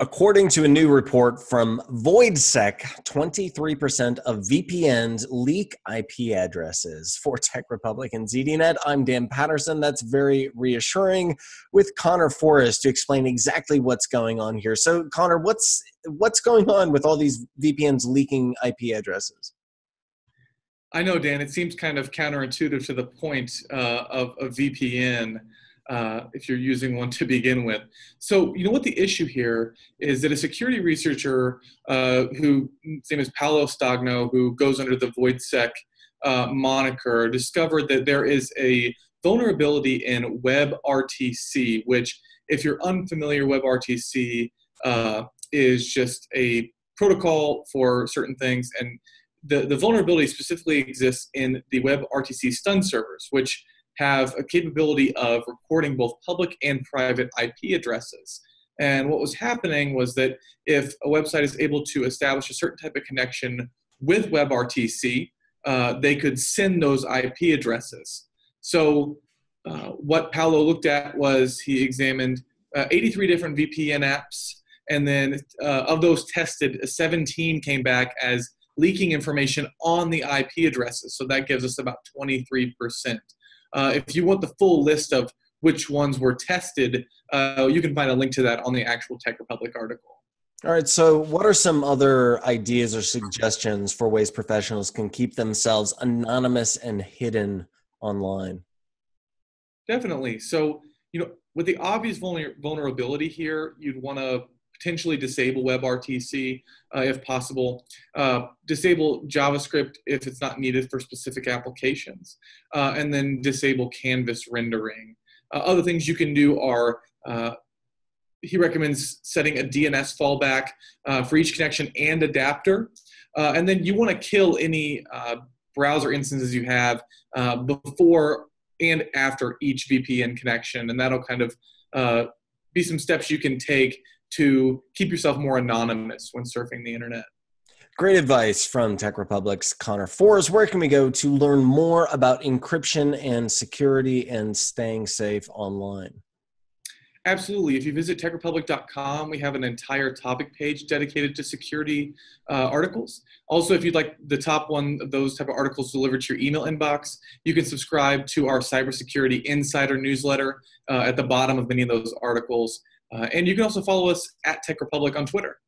According to a new report from VoidSec, 23% of VPNs leak IP addresses. For TechRepublic and ZDNet, I'm Dan Patterson. That's very reassuring, with Connor Forrest to explain exactly what's going on here. So, Connor, what's going on with all these VPNs leaking IP addresses? I know, Dan, it seems kind of counterintuitive to the point of a VPN. If you're using one to begin with. So, you know what the issue here is that a security researcher whose name is Paolo Stagno, who goes under the VoidSec moniker, discovered that there is a vulnerability in WebRTC, which, if you're unfamiliar, WebRTC is just a protocol for certain things, and the vulnerability specifically exists in the WebRTC stun servers, which have a capability of recording both public and private IP addresses. And what was happening was that if a website is able to establish a certain type of connection with WebRTC, they could send those IP addresses. So what Paolo looked at was he examined 83 different VPN apps, and then of those tested, 17 came back as leaking information on the IP addresses. So that gives us about 23%. If you want the full list of which ones were tested, you can find a link to that on the actual TechRepublic article. All right, so what are some other ideas or suggestions for ways professionals can keep themselves anonymous and hidden online? Definitely. So, with the obvious vulnerability here, you'd want to potentially disable WebRTC if possible, disable JavaScript if it's not needed for specific applications, and then disable canvas rendering. Other things you can do are, he recommends setting a DNS fallback for each connection and adapter, and then you want to kill any browser instances you have before and after each VPN connection, and that'll kind of be some steps you can take to keep yourself more anonymous when surfing the internet. Great advice from TechRepublic's Connor Forrest. Where can we go to learn more about encryption and security and staying safe online? Absolutely. If you visit techrepublic.com, we have an entire topic page dedicated to security articles. Also, if you'd like the top one of those type of articles delivered to your email inbox, you can subscribe to our Cybersecurity Insider newsletter at the bottom of many of those articles. And you can also follow us at TechRepublic on Twitter.